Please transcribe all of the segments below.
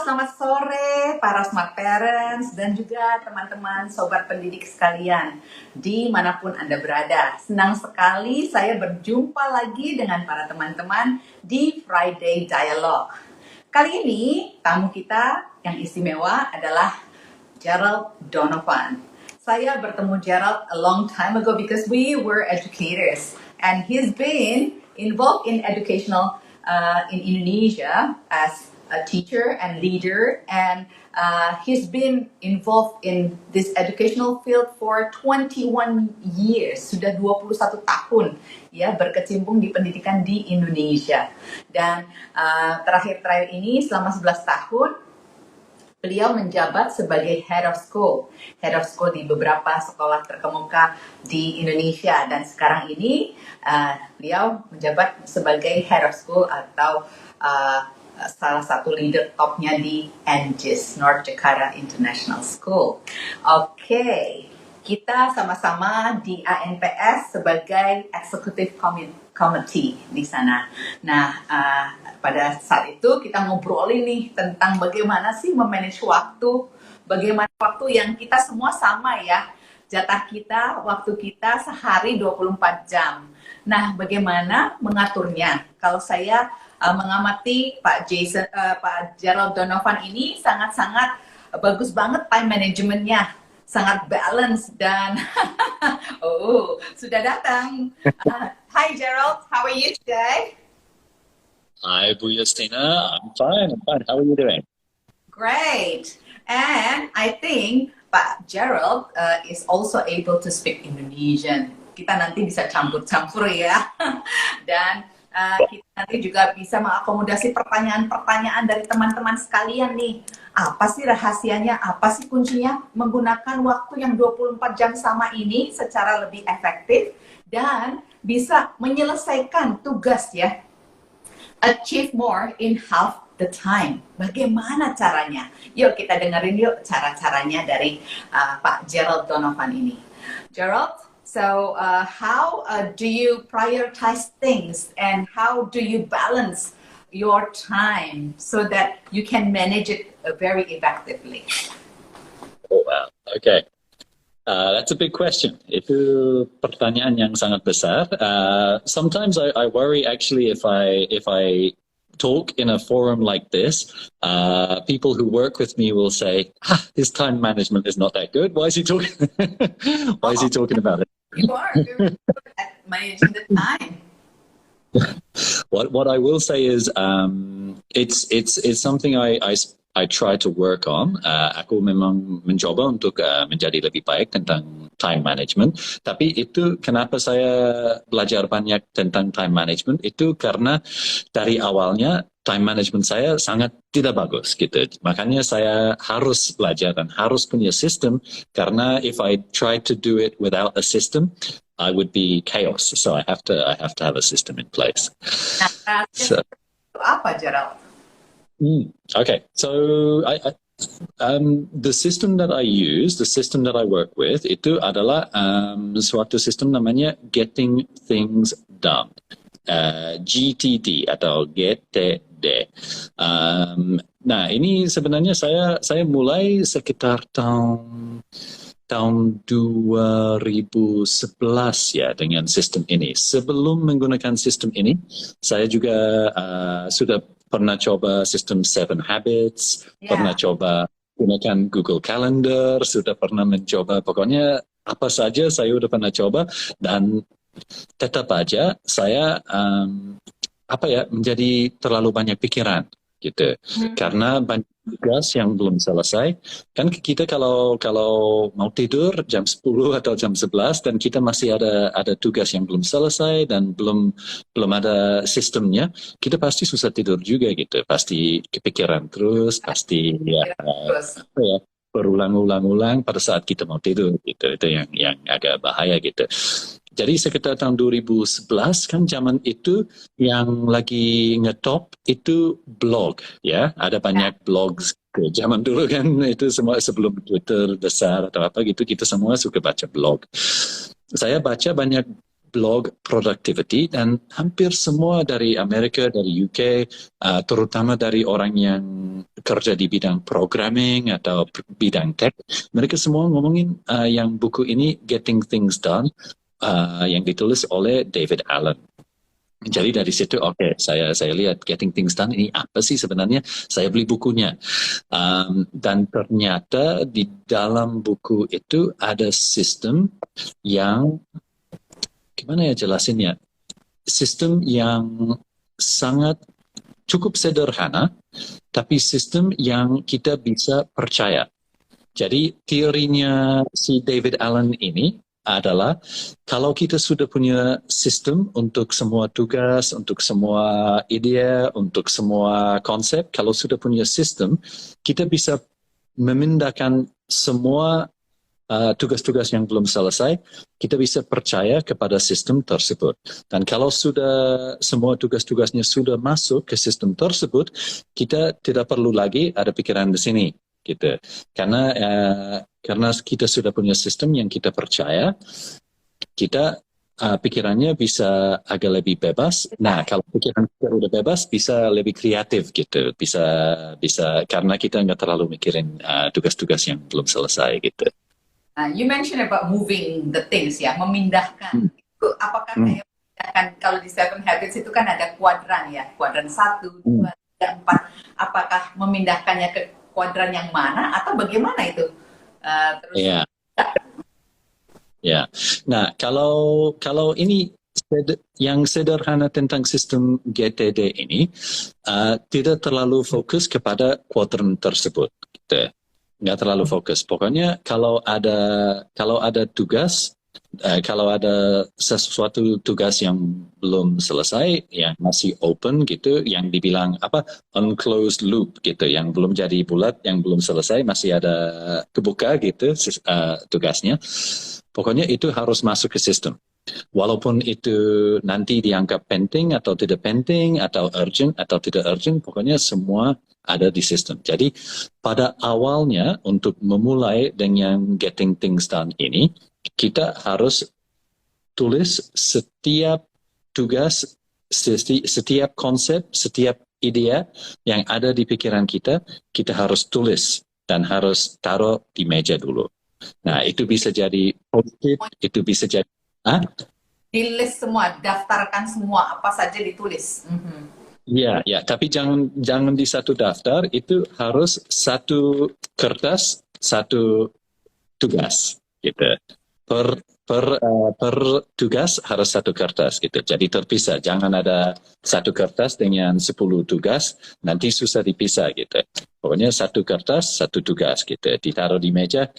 selamat sore para Smart Parents dan juga teman-teman sobat pendidik sekalian dimanapun Anda berada. Senang sekali saya berjumpa lagi dengan para teman-teman di Friday Dialogue. Kali ini tamu kita yang istimewa adalah Gerald Donovan. Saya bertemu Gerald a long time ago because we were educators and he's been involved in educational in Indonesia as a teacher and leader, and he's been involved in this educational field for 21 years, sudah 21 tahun ya berkecimpung di pendidikan di Indonesia. Dan terakhir-terakhir ini selama 11 tahun beliau menjabat sebagai head of school di beberapa sekolah terkemuka di Indonesia, dan sekarang ini beliau menjabat sebagai head of school atau salah satu leader topnya di NJIS, North Jakarta International School. Oke, kita sama-sama di ANPS sebagai Executive Committee di sana. Nah, pada saat itu kita ngobrolin nih tentang bagaimana sih memanage waktu, bagaimana waktu yang kita semua sama ya, jatah kita, waktu kita sehari 24 jam. Nah, bagaimana mengaturnya? Kalau saya mengamati Pak Gerald Donovan ini sangat-sangat bagus banget time managementnya, sangat balance dan sudah datang. Hi Gerald, how are you today? Hi Bu Justina, I'm fine. How are you doing? Great. And I think Pak Gerald is also able to speak Indonesian. Kita nanti bisa campur-campur ya. Dan kita nanti juga bisa mengakomodasi pertanyaan-pertanyaan dari teman-teman sekalian nih. Apa sih rahasianya, apa sih kuncinya menggunakan waktu yang 24 jam sama ini secara lebih efektif dan bisa menyelesaikan tugas ya. Achieve more in half the time. Bagaimana caranya? Yuk kita dengerin yuk cara-caranya dari Pak Gerald Donovan ini. Gerald, so how do you prioritize things and how do you balance your time so that you can manage it very effectively? Oh, wow. Okay. That's a big question. Itu pertanyaan yang sangat besar. Sometimes I worry actually if I talk in a forum like this, people who work with me will say, his time management is not that good. Why is he talking? Why is he talking about it? You are very good at managing the time. What I will say is, it's something I try to work on. Aku memang mencoba untuk menjadi lebih baik tentang time management. Tapi itu kenapa saya belajar banyak tentang time management itu karena dari awalnya time management saya sangat tidak bagus gitu. Makanya saya harus belajar dan harus punya sistem, karena if I try to do it without a system, I would be chaos. So I have to have a system in place. Nah, so, apa Gerald? Okay, so the system that I use, the system that I work with, itu adalah suatu sistem namanya Getting Things Done, GTD atau GTD. Nah, ini sebenarnya saya mulai sekitar tahun 2011 ya dengan sistem ini. Sebelum menggunakan sistem ini, saya juga sudah pernah coba sistem 7 Habits, pernah coba gunakan Google Calendar, sudah pernah mencoba, pokoknya apa saja saya udah pernah coba, dan tetap aja saya menjadi terlalu banyak pikiran gitu, karena banyak tugas yang belum selesai. Kan kita kalau mau tidur jam 10 atau jam 11 dan kita masih ada tugas yang belum selesai dan belum ada sistemnya, kita pasti susah tidur juga gitu, pasti kepikiran terus, pasti berulang-ulang pada saat kita mau tidur gitu. Itu yang agak bahaya gitu. Jadi sekitar tahun 2011 kan zaman itu yang lagi ngetop itu blog ya, ada banyak blogs. Zaman dulu kan itu semua sebelum Twitter besar atau apa gitu, kita semua suka baca blog. Saya baca banyak blog productivity, dan hampir semua dari Amerika, dari UK, terutama dari orang yang kerja di bidang programming atau bidang tech, mereka semua ngomongin yang buku ini Getting Things Done, yang ditulis oleh David Allen. Jadi dari situ, oke, saya lihat Getting Things Done ini apa sih sebenarnya? Saya beli bukunya. Dan ternyata di dalam buku itu ada sistem yang, gimana ya jelasinnya? Sistem yang sangat cukup sederhana, tapi sistem yang kita bisa percaya. Jadi teorinya si David Allen ini adalah kalau kita sudah punya sistem untuk semua tugas, untuk semua ide, untuk semua konsep, kalau sudah punya sistem, kita bisa memindahkan semua tugas-tugas yang belum selesai, kita bisa percaya kepada sistem tersebut. Dan kalau sudah semua tugas-tugasnya sudah masuk ke sistem tersebut, kita tidak perlu lagi ada pikiran di sini, gitu. Karena kita sudah punya sistem yang kita percaya, kita pikirannya bisa agak lebih bebas. Nah, kalau pikiran kita udah bebas, bisa lebih kreatif gitu. Bisa karena kita nggak terlalu mikirin tugas-tugas yang belum selesai gitu. You mentioned about moving the things ya, memindahkan. Itu apakah kayak memindahkan, kalau di Seven Habits itu kan ada kuadran ya, kuadran 1, 2, 3, 4. Apakah memindahkannya ke kuadran yang mana atau bagaimana itu? Terus Ya. Nah, kalau ini yang sederhana tentang sistem GTD ini tidak terlalu fokus kepada kuadran tersebut, gitu. Nggak terlalu fokus. Pokoknya kalau ada tugas, kalau ada sesuatu tugas yang belum selesai, yang masih open gitu, yang dibilang unclosed loop gitu, yang belum jadi bulat, yang belum selesai, masih ada kebuka gitu tugasnya. Pokoknya itu harus masuk ke sistem. Walaupun itu nanti dianggap penting atau tidak penting, atau urgent atau tidak urgent, pokoknya semua ada di sistem. Jadi pada awalnya untuk memulai dengan Getting Things Done ini, kita harus tulis setiap tugas, setiap konsep, setiap ide yang ada di pikiran kita, kita harus tulis dan harus taruh di meja dulu. Nah, itu bisa jadi post-it, itu bisa jadi di list semua, daftarkan semua, apa saja ditulis. Ya, tapi jangan di satu daftar, itu harus satu kertas, satu tugas gitu. Per tugas harus satu kertas gitu. Jadi terpisah, jangan ada satu kertas dengan 10 tugas, nanti susah dipisah gitu. Pokoknya satu kertas, satu tugas gitu. Ditaruh di meja.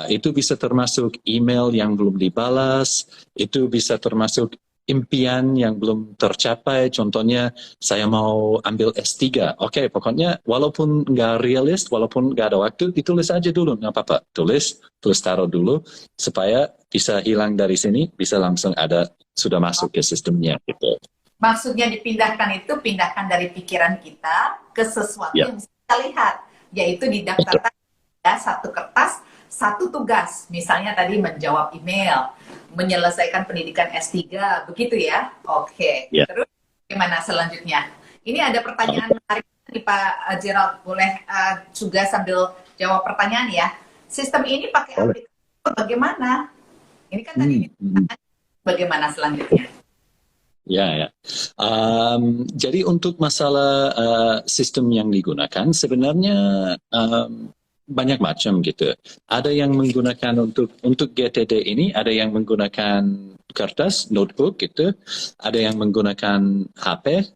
Itu bisa termasuk email yang belum dibalas, itu bisa termasuk impian yang belum tercapai. Contohnya, saya mau ambil S3. Oke, pokoknya walaupun nggak realis, walaupun nggak ada waktu, ditulis aja dulu. Nggak apa-apa, tulis taruh dulu, supaya bisa hilang dari sini, bisa langsung ada, sudah masuk ke sistemnya gitu. Maksudnya dipindahkan itu, pindahkan dari pikiran kita ke sesuatu yang bisa kita lihat, yaitu didaftarkan satu kertas, satu tugas, misalnya tadi menjawab email, menyelesaikan pendidikan S3, begitu ya? Oke. Terus gimana selanjutnya? Ini ada pertanyaan menarik nih Pak Gerald, boleh juga sambil jawab pertanyaan ya. Sistem ini pakai aplikasi bagaimana? Ini kan tadi bagaimana selanjutnya? Ya. Jadi untuk masalah sistem yang digunakan, sebenarnya banyak macam gitu. Ada yang menggunakan untuk GTD ini, ada yang menggunakan kertas, notebook gitu. Ada yang menggunakan HP.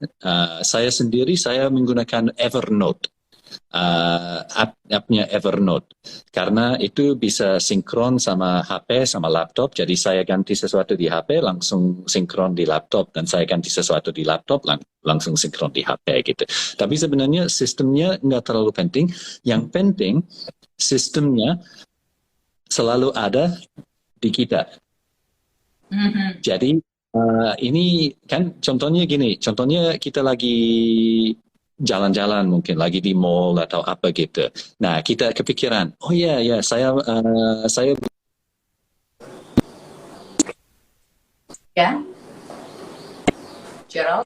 Saya sendiri, saya menggunakan Evernote. App-nya Evernote. Karena itu bisa sinkron sama HP, sama laptop. Jadi saya ganti sesuatu di HP, langsung sinkron di laptop. Dan saya ganti sesuatu di laptop, langsung sinkron di HP gitu. Tapi sebenarnya sistemnya nggak terlalu penting. Yang penting, sistemnya selalu ada di kita. Jadi ini kan contohnya gini. Contohnya kita lagi jalan-jalan, mungkin lagi di mall atau apa gitu. Nah, kita kepikiran, oh ya, saya Ya, Gerald.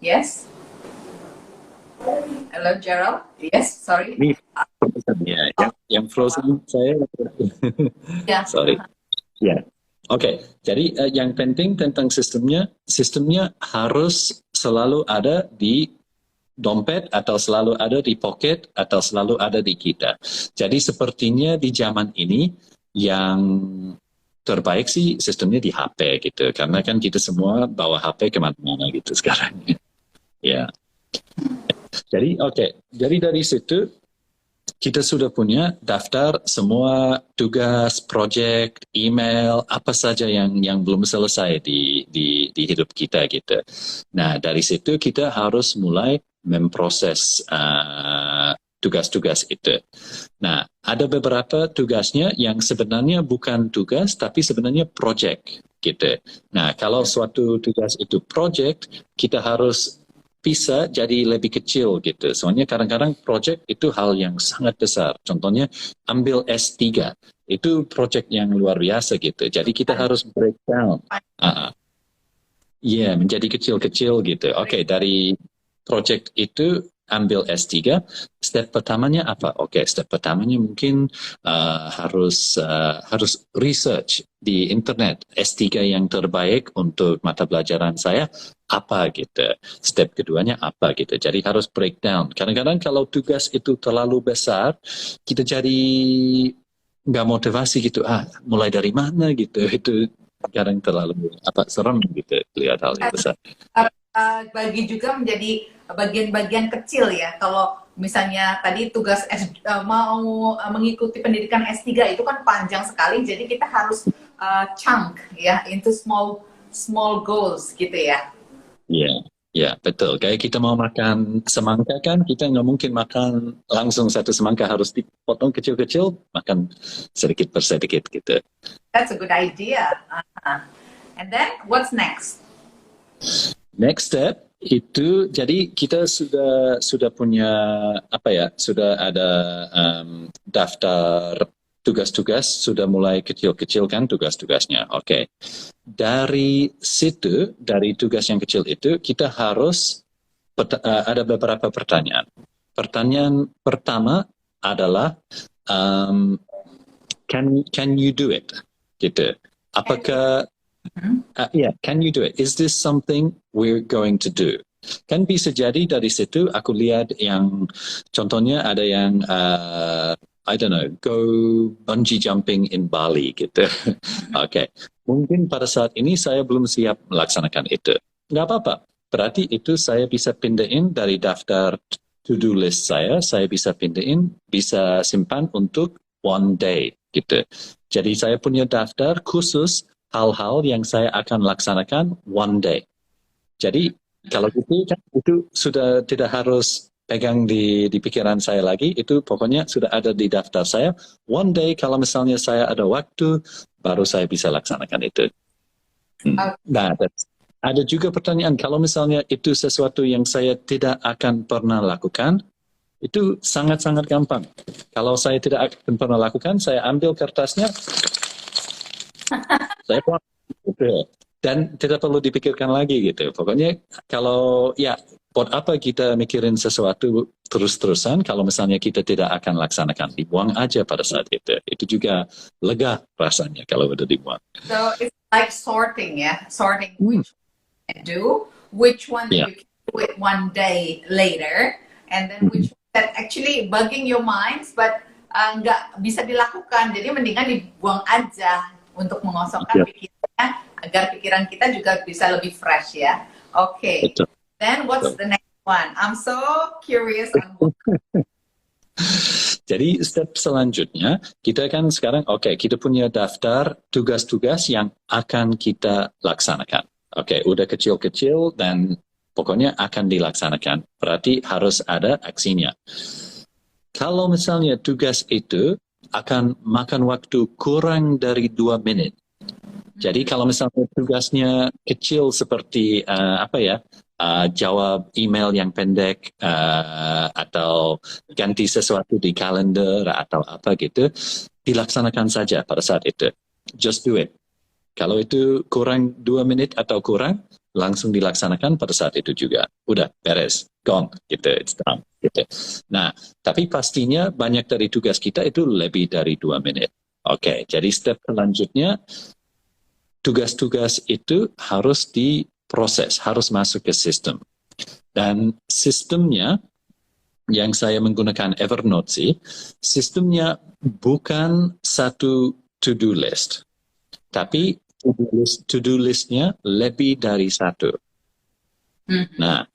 Yes. Hello, Gerald. Yes, sorry. Ini ya, yang frozen saya. Ya. Sorry. Ya. Oke, jadi yang penting tentang sistemnya harus selalu ada di dompet atau selalu ada di pocket atau selalu ada di kita. Jadi sepertinya di zaman ini yang terbaik sih sistemnya di HP gitu, karena kan kita semua bawa HP kemana-mana gitu sekarang. Ya, jadi jadi dari situ kita sudah punya daftar semua tugas, project, email, apa saja yang belum selesai di hidup kita gitu. Nah, dari situ kita harus mulai memproses tugas-tugas itu. Nah, ada beberapa tugasnya yang sebenarnya bukan tugas, tapi sebenarnya project gitu. Nah, kalau suatu tugas itu project, kita harus bisa jadi lebih kecil gitu. Soalnya kadang-kadang project itu hal yang sangat besar. Contohnya ambil S3, itu project yang luar biasa gitu. Jadi kita harus breakdown. Iya, menjadi kecil-kecil gitu. Oke, dari project itu ambil S3, step pertamanya apa? Oke, step pertamanya mungkin harus research di internet S3 yang terbaik untuk mata pelajaran saya apa gitu. Step keduanya apa gitu. Jadi harus breakdown. Kadang-kadang kalau tugas itu terlalu besar, kita jadi nggak motivasi gitu. Mulai dari mana gitu. Itu kadang terlalu serem gitu lihat hal yang besar. Bagi juga menjadi bagian-bagian kecil ya. Kalau misalnya tadi tugas mau mengikuti pendidikan S3 itu kan panjang sekali, jadi kita harus chunk ya into small goals gitu ya. Iya, ya betul. Kayak kita mau makan semangka kan, kita nggak mungkin makan langsung satu semangka, harus dipotong kecil-kecil, makan sedikit per sedikit gitu. That's a good idea. And then what's next? Next step itu, jadi kita sudah punya sudah ada daftar tugas-tugas, sudah mulai kecil-kecil kan tugas-tugasnya. Oke. Dari situ, dari tugas yang kecil itu, kita harus ada beberapa pertanyaan. Pertanyaan pertama adalah can you do it? Gitu. Apakah can you do it? Is this something we're going to do? Kan bisa jadi dari situ aku lihat yang contohnya ada yang I don't know, go bungee jumping in Bali gitu. Oke. Mungkin pada saat ini saya belum siap melaksanakan itu. Nggak apa-apa. Berarti itu saya bisa pindahin dari daftar to-do list saya bisa pindahin, bisa simpan untuk one day gitu. Jadi saya punya daftar khusus hal-hal yang saya akan laksanakan one day. Jadi kalau itu sudah tidak harus pegang di pikiran saya lagi, itu pokoknya sudah ada di daftar saya. One day kalau misalnya saya ada waktu, baru saya bisa laksanakan itu. Nah, ada juga pertanyaan, kalau misalnya itu sesuatu yang saya tidak akan pernah lakukan, itu sangat-sangat gampang. Kalau saya tidak akan pernah lakukan, saya ambil kertasnya, saya buat gitu. Dan tidak perlu dipikirkan lagi gitu. Pokoknya kalau buat apa kita mikirin sesuatu terus-terusan kalau misalnya kita tidak akan laksanakan, dibuang aja pada saat itu. Itu juga lega rasanya kalau udah dibuang. So it's like sorting which one you do, which one that you can do it one day later, and then which one that actually bugging your minds but nggak bisa dilakukan. Jadi mendingan dibuang aja untuk mengosongkan pikirannya agar pikiran kita juga bisa lebih fresh ya. Oke. Then what's the next one? I'm so curious on Jadi step selanjutnya, kita kan sekarang kita punya daftar tugas-tugas yang akan kita laksanakan. Udah kecil-kecil dan pokoknya akan dilaksanakan. Berarti harus ada aksinya. Kalau misalnya tugas itu akan makan waktu kurang dari 2 menit. Jadi kalau misalnya tugasnya kecil seperti jawab email yang pendek atau ganti sesuatu di kalender atau apa gitu, dilaksanakan saja pada saat itu. Just do it. Kalau itu kurang 2 menit atau kurang, langsung dilaksanakan pada saat itu juga. Udah, beres, gone, gitu, it's done. Gitu. Nah, tapi pastinya banyak dari tugas kita itu lebih dari 2 menit. Oke, jadi step selanjutnya, tugas-tugas itu harus diproses, harus masuk ke sistem. Dan sistemnya, yang saya menggunakan Evernote sih, sistemnya bukan satu to-do list. Tapi to-do listnya lebih dari satu. Nah,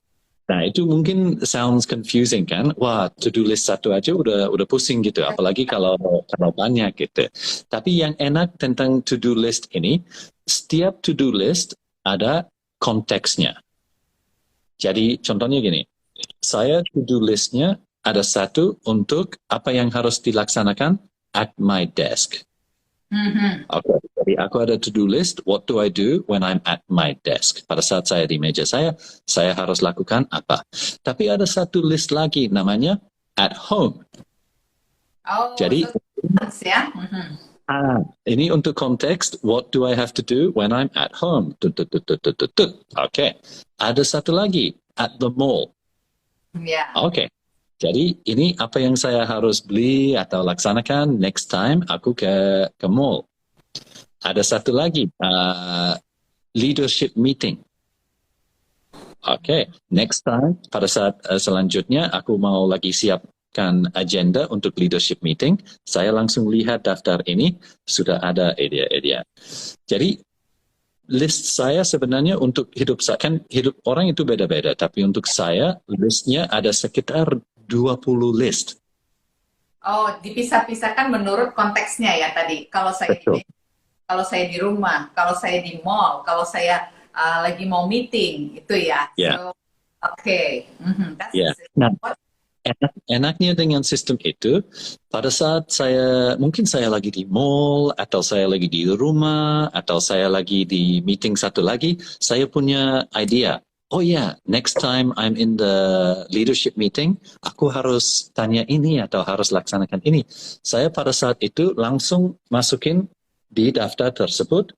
itu mungkin sounds confusing kan? Wah, to-do list satu aja udah pusing gitu. Apalagi kalau banyak gitu. Tapi yang enak tentang to-do list ini, setiap to-do list ada konteksnya. Jadi contohnya gini, saya to-do listnya ada satu untuk apa yang harus dilaksanakan at my desk. Okay. Jadi aku ada to-do list, what do I do when I'm at my desk? Pada saat saya di meja saya harus lakukan apa. Tapi ada satu list lagi namanya at home. Oh, jadi ya. Ini untuk konteks, what do I have to do when I'm at home? Okay. Ada satu lagi, at the mall. Yeah. Okay. Jadi ini apa yang saya harus beli atau laksanakan next time aku ke mall. Ada satu lagi, leadership meeting. Okay, next time pada saat selanjutnya aku mau lagi siapkan agenda untuk leadership meeting, saya langsung lihat daftar ini sudah ada idea-idea. Jadi list saya sebenarnya untuk hidup saya, kan hidup orang itu beda-beda, tapi untuk saya listnya ada sekitar 20 list. Oh, dipisah-pisahkan menurut konteksnya ya tadi. Kalau saya di rumah, kalau saya di mall, kalau saya lagi mau meeting, itu ya. Yeah. So, okay. Yeah. Nah, enaknya dengan sistem itu, pada saat mungkin saya lagi di mall, atau saya lagi di rumah, atau saya lagi di meeting satu lagi, saya punya idea. Oh ya, next time I'm in the leadership meeting, aku harus tanya ini atau harus laksanakan ini. Saya pada saat itu langsung masukin di daftar tersebut.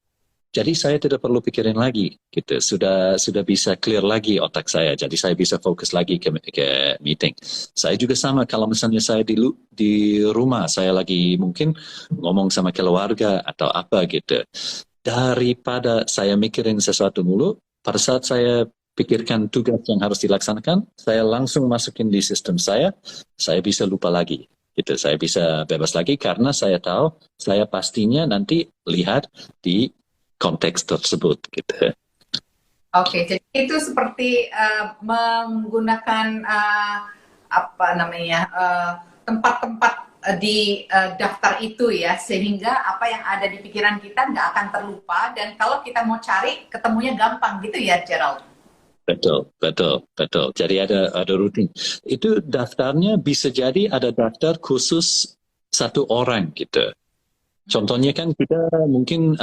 Jadi saya tidak perlu pikirin lagi, gitu. Sudah bisa clear lagi otak saya. Jadi saya bisa fokus lagi ke meeting. Saya juga sama kalau misalnya saya di rumah, saya lagi mungkin ngomong sama keluarga atau apa gitu. Daripada saya mikirin sesuatu mulu, pada saat saya pikirkan tugas yang harus dilaksanakan, saya langsung masukin di sistem saya bisa lupa lagi. Gitu. Saya bisa bebas lagi karena saya tahu saya pastinya nanti lihat di konteks tersebut gitu. Oke, jadi itu seperti menggunakan tempat-tempat di daftar itu ya, sehingga apa yang ada di pikiran kita nggak akan terlupa, dan kalau kita mau cari ketemunya gampang gitu ya, Gerald. Betul. Jadi ada rutin. Itu daftarnya bisa jadi ada daftar khusus satu orang gitu. Contohnya kan kita mungkin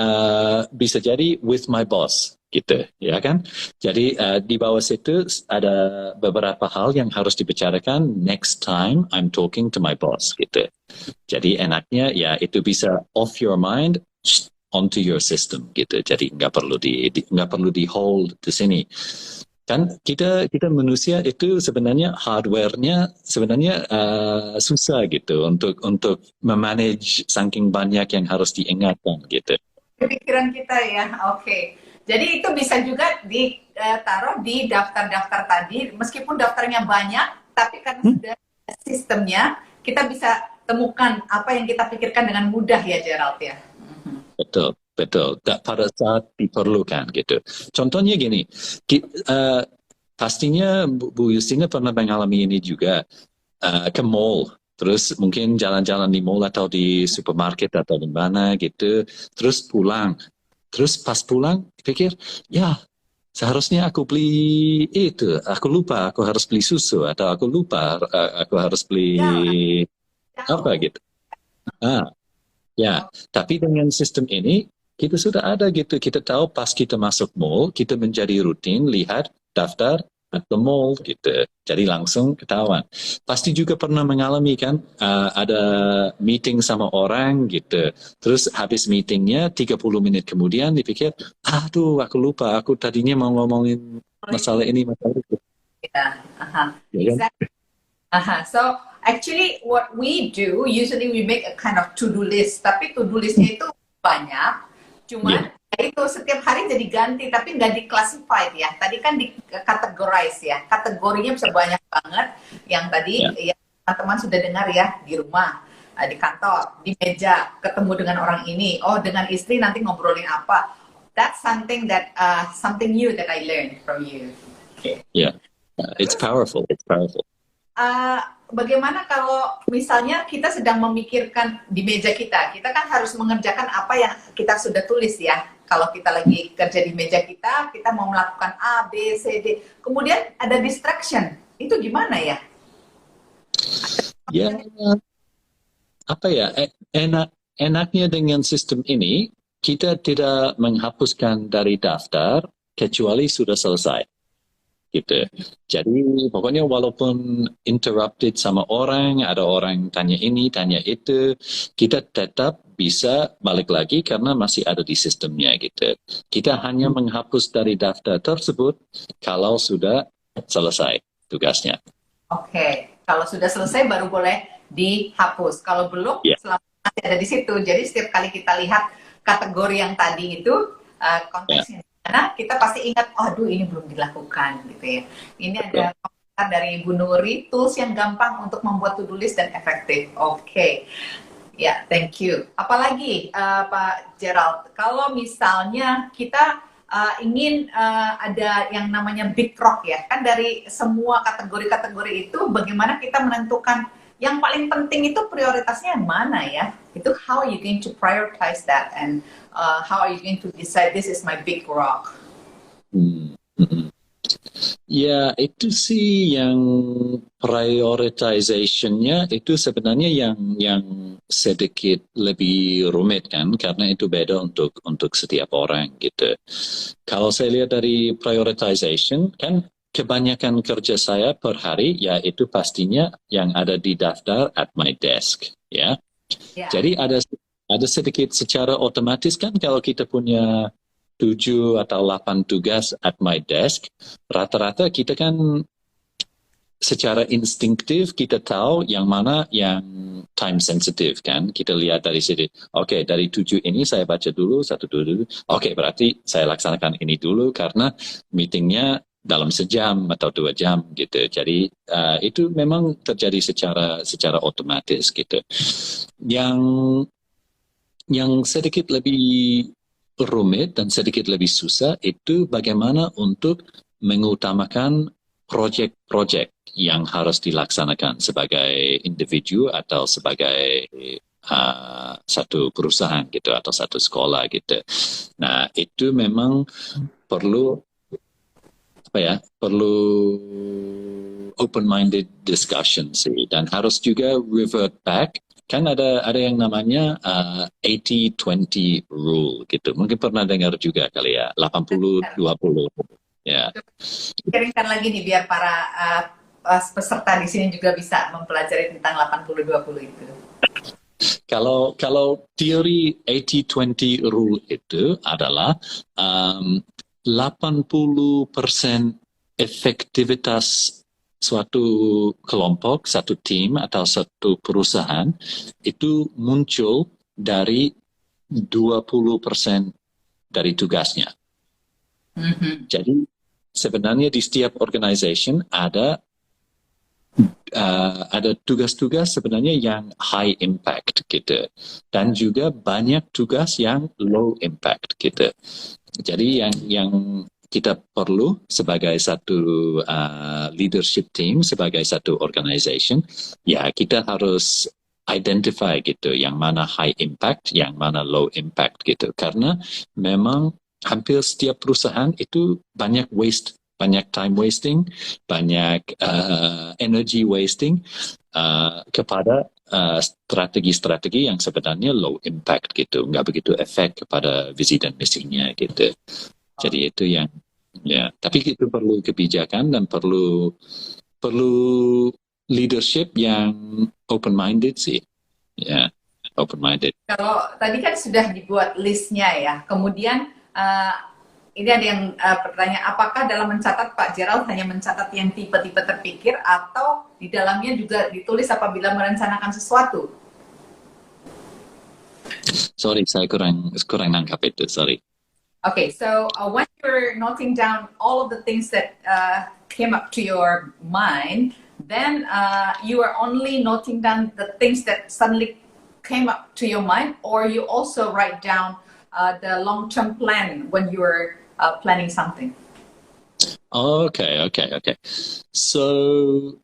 bisa jadi with my boss gitu, ya kan? Jadi di bawah situ ada beberapa hal yang harus dibicarakan next time I'm talking to my boss gitu. Jadi enaknya ya itu bisa off your mind onto your system gitu. Jadi nggak perlu di hold di sini. Kan kita manusia itu sebenarnya hardware-nya sebenarnya susah gitu untuk memanage saking banyak yang harus diingatkan gitu. Pikiran kita ya, oke. Jadi itu bisa juga ditaruh di daftar-daftar tadi, meskipun daftarnya banyak, tapi karena sudah sistemnya, kita bisa temukan apa yang kita pikirkan dengan mudah ya, Gerald ya. Betul. Pada saat diperlukan gitu. Contohnya gini, pastinya Bu Justina pernah mengalami ini juga, ke mall, terus mungkin jalan-jalan di mall atau di supermarket atau di mana gitu, terus pulang. Terus pas pulang pikir, ya seharusnya aku beli itu, aku lupa aku harus beli susu, atau aku lupa aku harus beli apa gitu. Ya, tapi dengan sistem ini kita sudah ada gitu, kita tahu pas kita masuk mall, kita menjadi rutin lihat daftar at the mall gitu. Jadi langsung ketahuan. Pasti juga pernah mengalami kan, ada meeting sama orang gitu. Terus habis meetingnya 30 menit kemudian dipikir, aduh aku lupa, aku tadinya mau ngomongin masalah ini, masalah itu. Ya, Ya kan? exactly. So actually what we do usually we make a kind of to-do list. Tapi to-do listnya itu banyak. Iya, Cuman ya itu setiap hari jadi ganti tapi nggak di-classified ya. Tadi kan di-categorize ya. Kategorinya bisa banyak banget. Yang tadi ya. ya teman-teman sudah dengar ya di rumah, di kantor, di meja, ketemu dengan orang ini. Oh dengan istri nanti ngobrolin apa. That's something that something new that I learned from you. Okay. Yeah, it's Terus powerful. It's powerful. uh, bagaimana kalau misalnya kita sedang memikirkan di meja kita kan harus mengerjakan apa yang kita sudah tulis ya. Kalau kita lagi kerja di meja kita mau melakukan A, B, C, D. Kemudian ada distraction. Itu gimana ya? Ya, apa ya? Enaknya dengan sistem ini, kita tidak menghapuskan dari daftar kecuali sudah selesai. Gitu. Jadi pokoknya walaupun interrupted sama orang, ada orang tanya ini, tanya itu, kita tetap bisa balik lagi karena masih ada di sistemnya gitu. Kita hanya menghapus dari daftar tersebut kalau sudah selesai tugasnya. Oke, kalau sudah selesai baru boleh dihapus. Kalau belum, Ya, selama masih ada di situ. Jadi setiap kali kita lihat kategori yang tadi itu ya, konteksnya di mana, kita pasti ingat, oh, aduh ini belum dilakukan gitu ya. Ini ada betul. komentar dari Bu Nuri, tools yang gampang untuk membuat to-do list dan efektif. Oke. Ya, thank you. Apalagi Pak Gerald, kalau misalnya kita ingin ada yang namanya big rock ya, kan dari semua kategori-kategori itu bagaimana kita menentukan yang paling penting itu prioritasnya yang mana ya? Itu how are you going to prioritize that and how are you going to decide this is my big rock? Hmm, hmm. Ya, itu sih yang prioritization-nya itu sebenarnya yang sedikit lebih rumit kan, karena itu beda untuk setiap orang gitu. Kalau saya lihat dari prioritization, kan kebanyakan kerja saya per hari, ya itu pastinya yang ada di daftar at my desk, ya. Ya. Jadi ada sedikit secara otomatis kan kalau kita punya 7 atau 8 tugas at my desk, rata-rata kita kan secara instinktif kita tahu yang mana yang time sensitive kan. Kita lihat dari sini, oke, dari 7 ini saya baca dulu, satu dulu. Oke, berarti saya laksanakan ini dulu karena meetingnya dalam sejam atau 2 jam gitu. Jadi itu memang terjadi secara otomatis gitu. Yang sedikit lebih rumit dan sedikit lebih susah itu bagaimana untuk mengutamakan proyek-proyek yang harus dilaksanakan sebagai individu atau sebagai satu perusahaan gitu atau satu sekolah gitu. Nah itu memang perlu perlu open-minded discussion sih dan harus juga revert back. Kan ada yang namanya 80-20 rule gitu. Mungkin pernah dengar juga kali ya, 80-20. Ya. Kirimkan lagi nih biar para peserta di sini juga bisa mempelajari tentang 80-20 itu. Kalau teori 80-20 rule itu adalah 80% efektivitas suatu kelompok, satu tim atau satu perusahaan itu muncul dari 20% dari tugasnya. Mm-hmm. Jadi sebenarnya di setiap organization ada tugas-tugas sebenarnya yang high impact gitu dan juga banyak tugas yang low impact gitu. Jadi yang kita perlu sebagai satu leadership team, sebagai satu organization, ya kita harus identify gitu, yang mana high impact, yang mana low impact gitu. Karena memang hampir setiap perusahaan itu banyak time wasting, banyak energy wasting kepada strategi-strategi yang sebenarnya low impact gitu, nggak begitu efek kepada visi dan misinya gitu. Jadi itu yang Ya, tapi itu perlu kebijakan dan perlu leadership yang open minded sih. Ya, open minded. Kalau tadi kan sudah dibuat listnya ya, kemudian ini ada yang pertanyaan, apakah dalam mencatat Pak Gerald hanya mencatat yang tipe-tipe terpikir atau di dalamnya juga ditulis apabila merencanakan sesuatu? Sorry, saya kurang nangkap itu. Sorry. Okay, so when you're noting down all of the things that came up to your mind, then you are only noting down the things that suddenly came up to your mind, or you also write down the long-term plan when you're planning something. Okay. So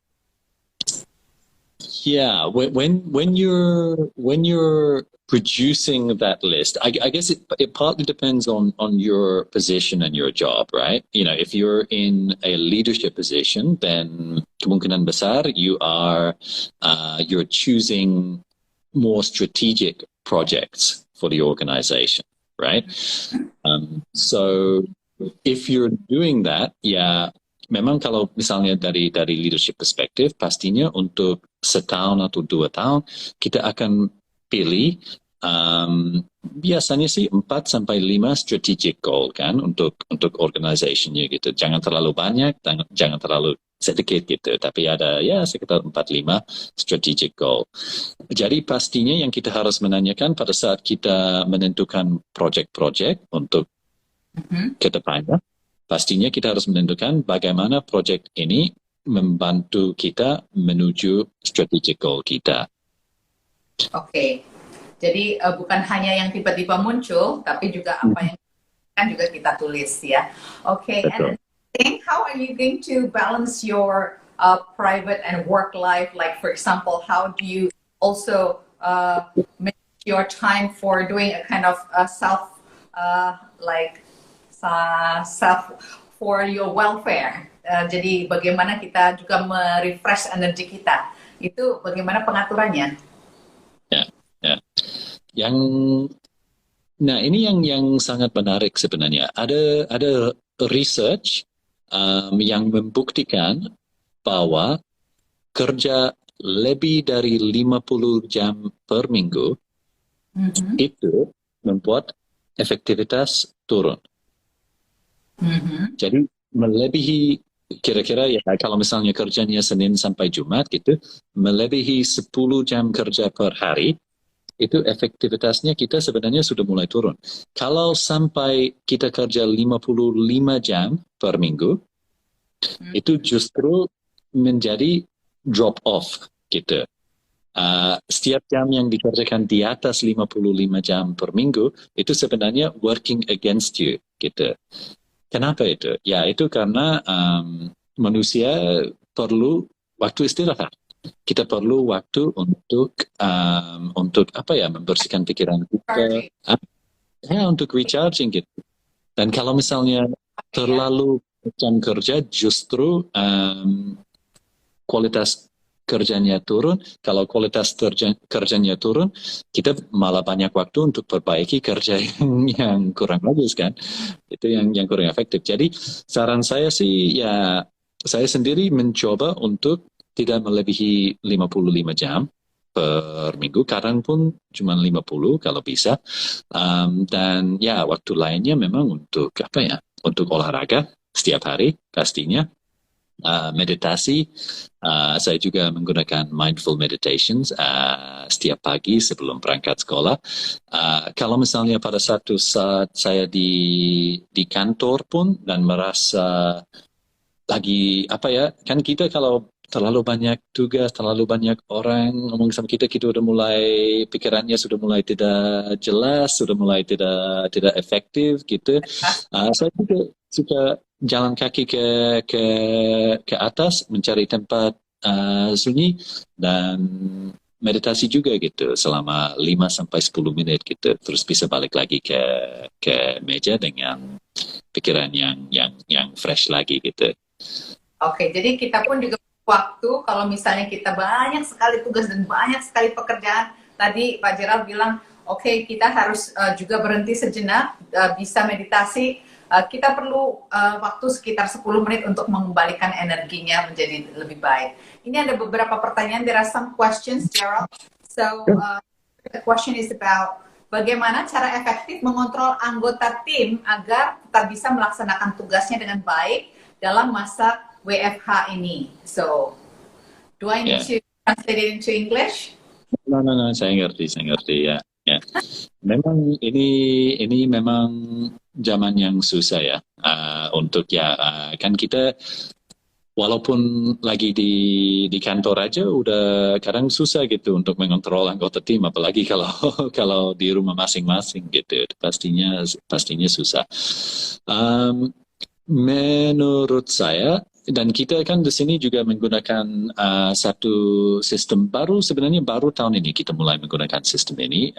yeah, when you're producing that list, I guess it partly depends on your position and your job, right? You know, if you're in a leadership position, then kemungkinan besar you're choosing more strategic projects for the organization, right? So if you're doing that, ya memang kalau misalnya dari leadership perspektif, pastinya untuk setahun atau 2 tahun kita akan pilih biasanya sih 4 sampai 5 strategic goal kan untuk organizationnya gitu. Jangan terlalu banyak, jangan terlalu sedikit gitu. Tapi ada ya sekitar 4-5 strategic goal. Jadi pastinya yang kita harus menanyakan pada saat kita menentukan project-project untuk ke depannya, pastinya kita harus menentukan bagaimana proyek ini membantu kita menuju strategic goal kita. Oke, jadi bukan hanya yang tiba-tiba muncul, tapi juga apa yang kan juga kita tulis ya. Oke, and think how are you going to balance your private and work life? Like for example, how do you also make your time for doing a kind of self for your welfare. Jadi bagaimana kita juga merefresh energi kita. Itu bagaimana pengaturannya? Ya. Nah ini yang sangat menarik sebenarnya. Ada research yang membuktikan bahwa kerja lebih dari 50 jam per minggu itu membuat efektivitas turun. Jadi melebihi kira-kira ya kalau misalnya kerjanya Senin sampai Jumat gitu, melebihi 10 jam kerja per hari, itu efektivitasnya kita sebenarnya sudah mulai turun. Kalau sampai kita kerja 55 jam per minggu, itu justru menjadi drop off gitu. Setiap jam yang dikerjakan di atas 55 jam per minggu, itu sebenarnya working against you gitu. Kenapa itu? Ya itu karena manusia perlu waktu istirahat. Kita perlu waktu untuk membersihkan pikiran kita, untuk recharging gitu. Dan kalau misalnya terlalu jam kerja, justru kualitas kerjanya turun. Kalau kualitas kerjanya turun, kita malah banyak waktu untuk perbaiki kerja yang kurang bagus kan. Itu yang kurang efektif. Jadi saran saya sih ya saya sendiri mencoba untuk tidak melebihi 55 jam per minggu. Kadang pun cuma 50 kalau bisa. Dan ya waktu lainnya memang untuk untuk olahraga setiap hari pastinya. Meditasi, saya juga menggunakan mindful meditations setiap pagi sebelum berangkat sekolah. Kalau misalnya pada satu saat saya di kantor pun dan merasa lagi kan kita kalau terlalu banyak tugas, terlalu banyak orang ngomong sama kita udah mulai pikirannya sudah mulai tidak jelas, sudah mulai tidak efektif gitu. Saya juga suka jalan kaki ke atas mencari tempat sunyi dan meditasi juga gitu selama 5-10 menit gitu, terus bisa balik lagi ke meja dengan pikiran yang fresh lagi gitu. Oke, jadi kita pun juga waktu kalau misalnya kita banyak sekali tugas dan banyak sekali pekerjaan. Tadi Pak Gerald bilang, oke, kita harus juga berhenti sejenak, bisa meditasi Kita perlu waktu sekitar 10 menit untuk mengembalikan energinya menjadi lebih baik. Ini ada beberapa pertanyaan. There are some questions, Gerald. So, the question is about bagaimana cara efektif mengontrol anggota tim agar tetap bisa melaksanakan tugasnya dengan baik dalam masa WFH ini. So, do I need to translate it into English? No, saya ngerti ya. Ya. Memang ini memang zaman yang susah ya untuk kan kita walaupun lagi di kantor aja udah kadang susah gitu untuk mengontrol anggota tim, apalagi kalau kalau di rumah masing-masing gitu, pastinya susah. Menurut saya, dan kita kan di sini juga menggunakan satu sistem sebenarnya baru tahun ini kita mulai menggunakan sistem ini,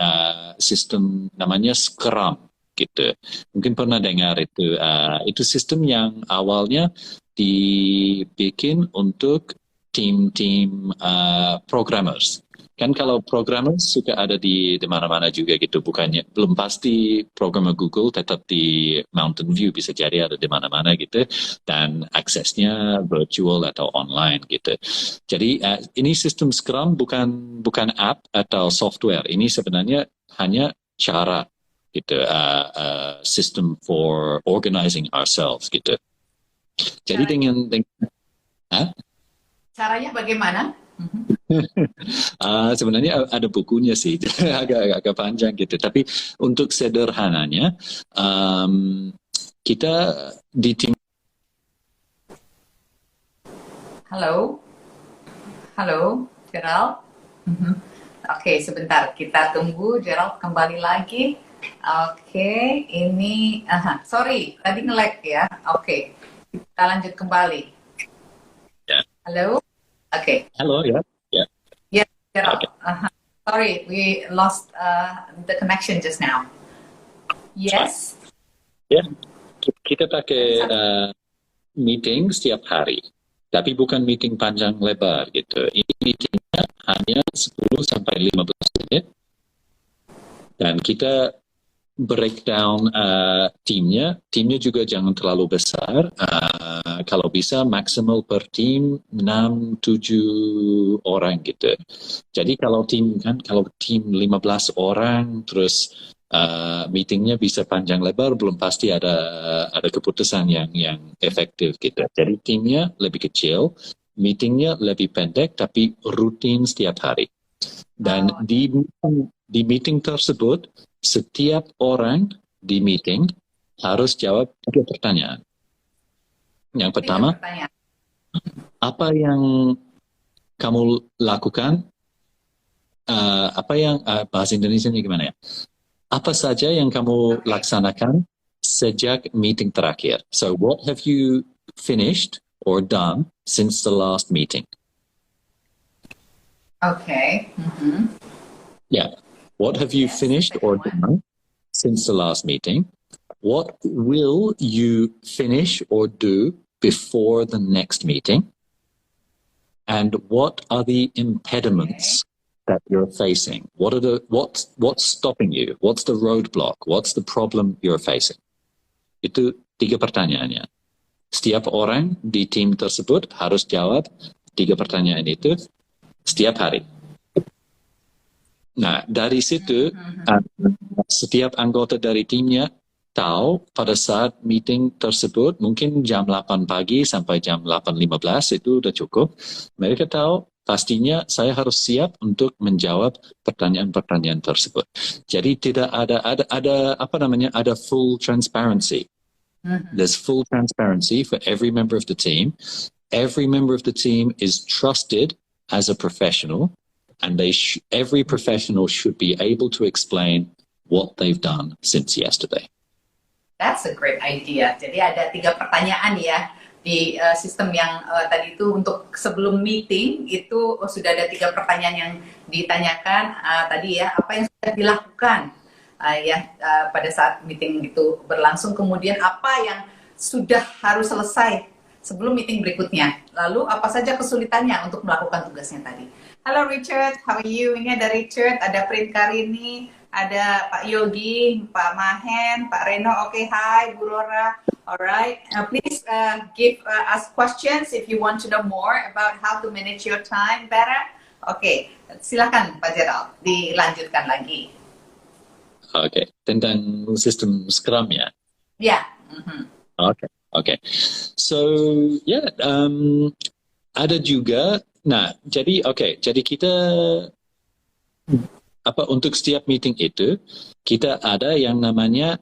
sistem namanya Scrum gitu. Mungkin pernah dengar itu sistem yang awalnya dibikin untuk tim-tim programmers. Kan kalau programmer suka ada di mana-mana juga gitu, bukannya belum pasti programmer Google tetap di Mountain View, bisa jadi ada di mana-mana gitu, dan aksesnya virtual atau online gitu. Jadi ini sistem Scrum bukan app atau software, ini sebenarnya hanya cara gitu, system for organizing ourselves gitu. Jadi dengan caranya bagaimana? Sebenarnya ada bukunya sih, agak panjang gitu. Tapi untuk sederhananya, kita di tim. Halo, Gerald. Oke, sebentar, kita tunggu Gerald kembali lagi. Oke, ini, sorry, tadi nge-lag ya. Oke, kita lanjut kembali. Halo, oke. Halo ya. Yes, Gerald. Okay. Sorry, we lost the connection just now. Yes. Ya, kita pakai meeting setiap hari, tapi bukan meeting panjang lebar gitu. Ini meetingnya hanya 10-15 menit, dan kita breakdown timnya juga jangan terlalu besar. Kalau bisa maksimal per tim 6-7 orang gitu. Jadi kalau tim 15 orang terus meetingnya bisa panjang lebar, belum pasti ada keputusan yang efektif gitu. Jadi timnya lebih kecil, meetingnya lebih pendek tapi rutin setiap hari. Dan di meeting tersebut setiap orang di meeting harus jawab 3 pertanyaan. Yang pertama, apa yang kamu lakukan? Apa yang bahasa Indonesianya gimana ya? Apa saja yang kamu laksanakan sejak meeting terakhir? So, what have you finished or done since the last meeting? Okay. Yeah. What have you finished or done since the last meeting? What will you finish or do before the next meeting? And what are the impediments that you're facing? What's stopping you? What's the roadblock? What's the problem you're facing? Itu 3 pertanyaannya. Setiap orang di tim tersebut harus jawab 3 pertanyaan itu setiap hari. Nah, dari situ setiap anggota dari timnya tahu pada saat meeting tersebut, mungkin jam 8 pagi sampai jam 8.15 itu udah cukup. Mereka tahu pastinya saya harus siap untuk menjawab pertanyaan-pertanyaan tersebut. Jadi tidak ada full transparency. There's full transparency for every member of the team. Every member of the team is trusted as a professional. And every professional should be able to explain what they've done since yesterday. That's a great idea. Jadi ada 3 pertanyaan ya di sistem yang tadi itu untuk sebelum meeting itu sudah ada 3 pertanyaan yang ditanyakan tadi ya, apa yang sudah dilakukan pada saat meeting itu berlangsung, kemudian apa yang sudah harus selesai sebelum meeting berikutnya, lalu apa saja kesulitannya untuk melakukan tugasnya tadi. Halo Richard, how are you? Ini ada Richard, ada Prinkarini, Ada Pak Yogi, Pak Mahen, Pak Reno. Oke, hi Bu Rora. Alright, please give us questions if you want to know more about how to manage your time better. Oke, silakan Pak Gerald, dilanjutkan lagi. Oke, tentang sistem Scrum ya. Ya. Oke. So, ada juga. Nah, jadi kita untuk setiap meeting itu kita ada yang namanya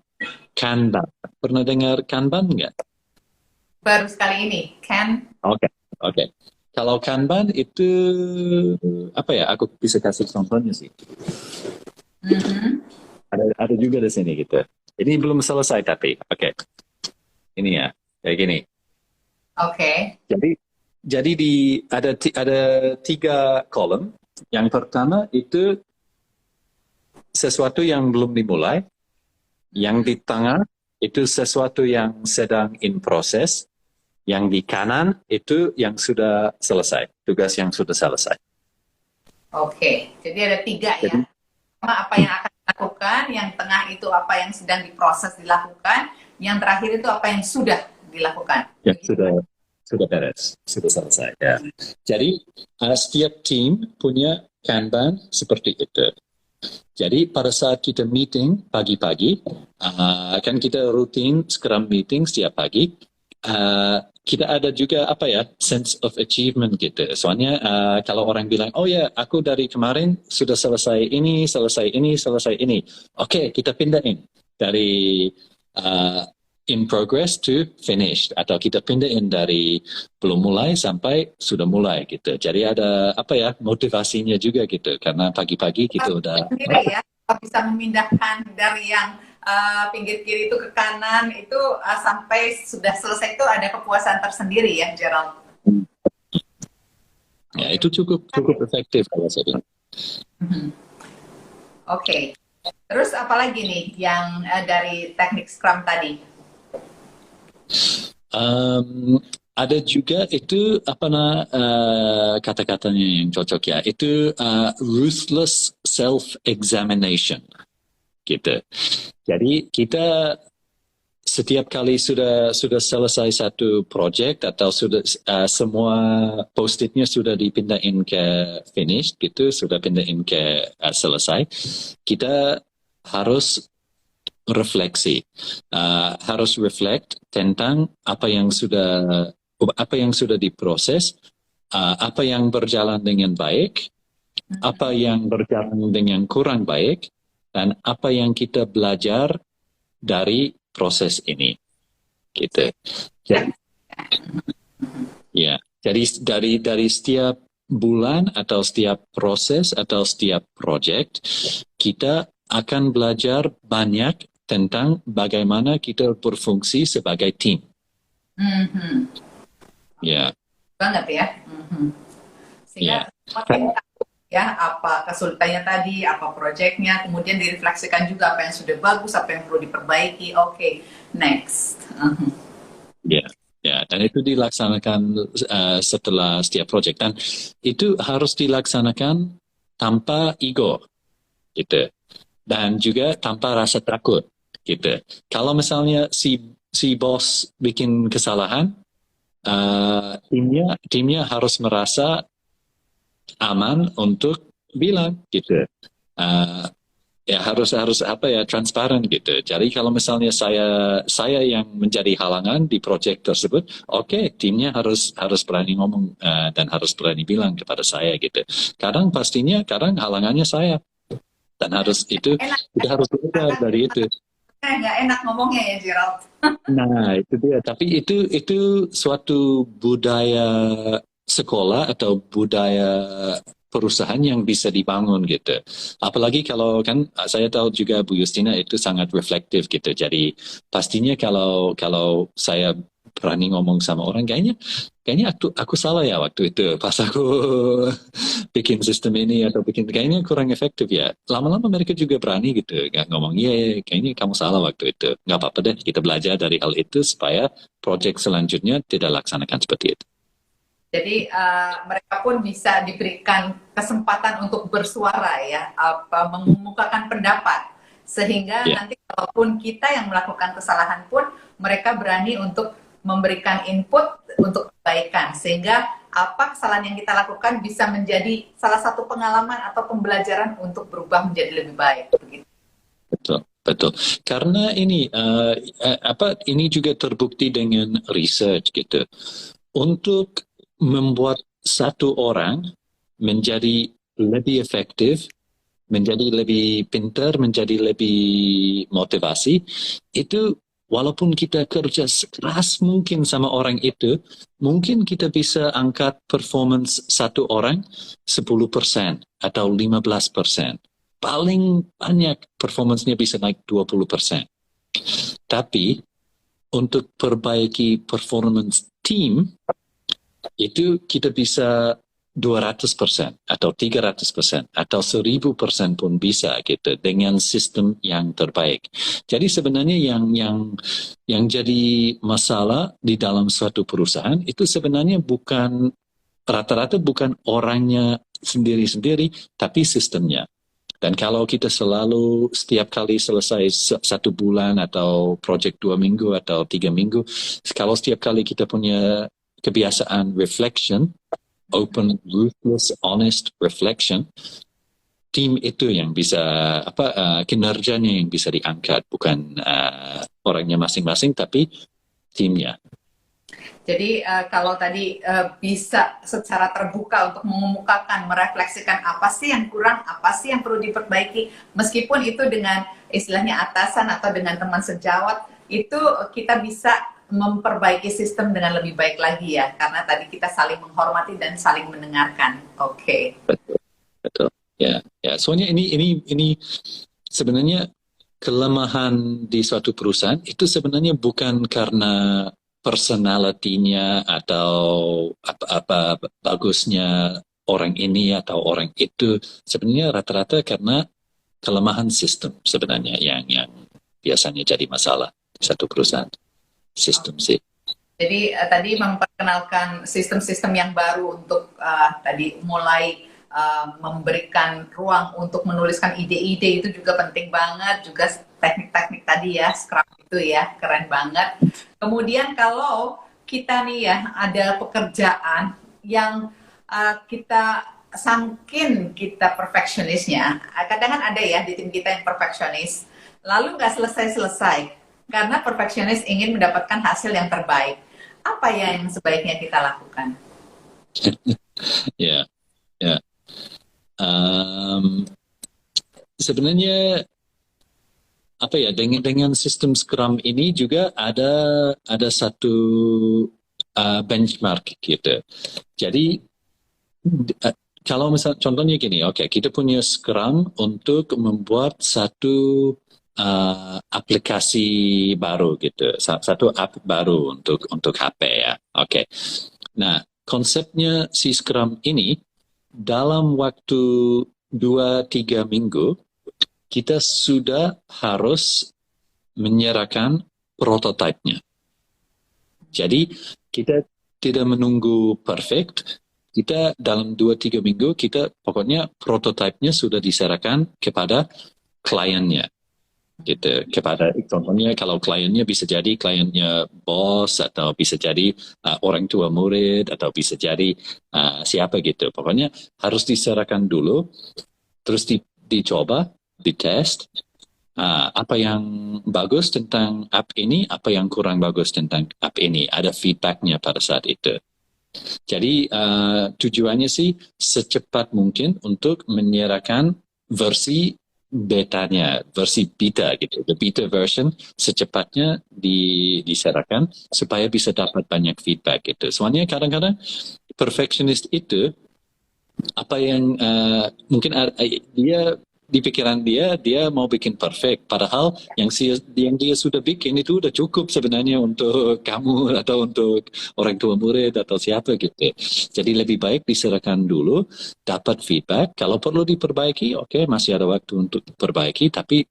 Kanban. Pernah dengar Kanban nggak? Baru sekali ini, Oke. Kalau Kanban itu Aku bisa kasih contohnya sih. Ada juga di sini gitu. Ini belum selesai tapi ini ya kayak gini. Oke. Jadi ada 3 kolom. Yang pertama itu sesuatu yang belum dimulai. Yang di tengah itu sesuatu yang sedang in proses. Yang di kanan itu yang sudah selesai, tugas yang sudah selesai. Oke, jadi ada 3 ya. Pertama apa yang akan dilakukan, yang tengah itu apa yang sedang diproses dilakukan, yang terakhir itu apa yang sudah dilakukan. Yang sudah beres, sudah selesai. Ya. Jadi setiap tim punya Kanban seperti itu. Jadi pada saat kita meeting pagi-pagi, kan kita rutin Scrum meeting setiap pagi. Kita ada juga sense of achievement gitu. Soalnya kalau orang bilang, oh ya, aku dari kemarin sudah selesai ini. Oke, kita pindahin dari in progress to finished, atau kita pindahin dari belum mulai sampai sudah mulai gitu. Jadi ada motivasinya juga gitu, karena pagi-pagi kita udah sendiri ya, bisa memindahkan dari yang pinggir kiri itu ke kanan itu sampai sudah selesai itu ada kepuasan tersendiri ya, Gerald. Ya, itu cukup efektif kalau saya bilang. Oke. Terus apalagi nih yang dari teknik Scrum tadi? Ada juga itu kata-katanya yang cocok ya, itu ruthless self-examination gitu. Jadi kita setiap kali sudah selesai satu project atau sudah semua post-itnya sudah dipindahin ke finish gitu, sudah pindahin ke selesai, kita harus refleksi, harus reflect tentang apa yang sudah diproses, apa yang berjalan dengan baik, apa yang berjalan dengan kurang baik, dan apa yang kita belajar dari proses ini, gitu. Jadi dari setiap bulan atau setiap proses atau setiap project, kita akan belajar banyak tentang bagaimana kita berfungsi sebagai tim. Banget ya. Sehingga ya apa kesulitannya tadi, apa proyeknya, kemudian direfleksikan juga apa yang sudah bagus, apa yang perlu diperbaiki. Oke, next. Dan itu dilaksanakan setelah setiap proyek, dan itu harus dilaksanakan tanpa ego, gitu, dan juga tanpa rasa takut, gitu. Kalau misalnya si bos bikin kesalahan, timnya harus merasa aman untuk bilang gitu, harus transparan gitu. Jadi kalau misalnya saya yang menjadi halangan di proyek tersebut, timnya harus berani ngomong dan harus berani bilang kepada saya gitu. Kadang halangannya saya, dan kita harus belajar dari itu. Nggak enak ngomongnya ya, Gerald. Nah, itu dia. Tapi itu suatu budaya sekolah atau budaya perusahaan yang bisa dibangun gitu. Apalagi kalau kan saya tahu juga Bu Justina itu sangat reflektif gitu. Jadi pastinya kalau saya berani ngomong sama orang, kayaknya aku salah ya waktu itu pas aku bikin sistem ini atau kayaknya kurang efektif ya. Lama-lama mereka juga berani gitu, nggak ngomong kayaknya kamu salah waktu itu. Nggak apa-apa deh, kita belajar dari hal itu supaya proyek selanjutnya tidak laksanakan seperti itu. Jadi mereka pun bisa diberikan kesempatan untuk bersuara ya, mengemukakan pendapat, sehingga Ya, nanti kalaupun kita yang melakukan kesalahan pun mereka berani untuk memberikan input untuk kebaikan, sehingga apa kesalahan yang kita lakukan bisa menjadi salah satu pengalaman atau pembelajaran untuk berubah menjadi lebih baik. Begitu. betul. Betul. Karena ini ini juga terbukti dengan research gitu. Untuk membuat satu orang menjadi lebih efektif, menjadi lebih pintar, menjadi lebih motivasi, itu walaupun kita kerja sekeras mungkin sama orang itu, mungkin kita bisa angkat performance satu orang 10% atau 15%. Paling banyak performance-nya bisa naik 20%. Tapi untuk perbaiki performance tim, itu kita bisa 200% atau 300% atau 1000% pun bisa gitu dengan sistem yang terbaik. Jadi sebenarnya yang jadi masalah di dalam suatu perusahaan itu sebenarnya bukan rata-rata bukan orangnya sendiri-sendiri, tapi sistemnya. Dan kalau kita selalu setiap kali selesai 1 bulan atau project 2 minggu atau 3 minggu, kalau setiap kali kita punya kebiasaan reflection, open, ruthless, honest reflection, tim itu yang bisa kinerjanya yang bisa diangkat, bukan orangnya masing-masing, tapi timnya. Jadi kalau tadi bisa secara terbuka untuk mengemukakan, merefleksikan apa sih yang kurang, apa sih yang perlu diperbaiki, meskipun itu dengan istilahnya atasan atau dengan teman sejawat, itu kita bisa memperbaiki sistem dengan lebih baik lagi ya, karena tadi kita saling menghormati dan saling mendengarkan. Oke. Betul, betul. Ya, ya. Soalnya ini sebenarnya kelemahan di suatu perusahaan itu sebenarnya bukan karena personalitinya atau apa bagusnya orang ini atau orang itu. Sebenarnya rata-rata karena kelemahan sistem sebenarnya yang biasanya jadi masalah di satu perusahaan. Sistem sih. Jadi tadi memperkenalkan sistem-sistem yang baru untuk tadi mulai memberikan ruang untuk menuliskan ide-ide itu juga penting banget, juga teknik-teknik tadi ya, Scrum itu ya, keren banget. Kemudian kalau kita nih ya ada pekerjaan yang kita sangkin kita perfeksionisnya, kadang kan ada ya di tim kita yang perfeksionis, lalu nggak selesai-selesai karena perfeksionis ingin mendapatkan hasil yang terbaik. Apa ya yang sebaiknya kita lakukan? Ya, ya. Sebenarnya apa ya dengan sistem Scrum ini juga ada satu benchmark gitu. Jadi kalau misal contohnya gini, oke, kita punya Scrum untuk membuat satu aplikasi baru gitu, satu app baru untuk HP ya, oke. Nah, konsepnya si Scrum ini dalam waktu 2-3 minggu kita sudah harus menyerahkan prototipenya. Jadi kita tidak menunggu perfect, kita dalam 2-3 minggu kita pokoknya prototipenya sudah diserahkan kepada kliennya. Gitu, kepada contohnya kalau kliennya bisa jadi kliennya bos atau bisa jadi orang tua murid atau bisa jadi siapa gitu, pokoknya harus diserahkan dulu, terus dicoba, dites apa yang bagus tentang app ini, apa yang kurang bagus tentang app ini, ada feedbacknya pada saat itu. Jadi tujuannya sih secepat mungkin untuk menyerahkan versi betanya, versi beta gitu, the beta version secepatnya diserahkan supaya bisa dapat banyak feedback gitu. Soalnya kadang-kadang perfectionist itu apa yang mungkin dia di pikiran dia mau bikin perfect, padahal yang dia sudah bikin itu udah cukup sebenarnya untuk kamu atau untuk orang tua murid atau siapa gitu. Jadi lebih baik diserahkan dulu, dapat feedback, kalau perlu diperbaiki, oke, masih ada waktu untuk diperbaiki, tapi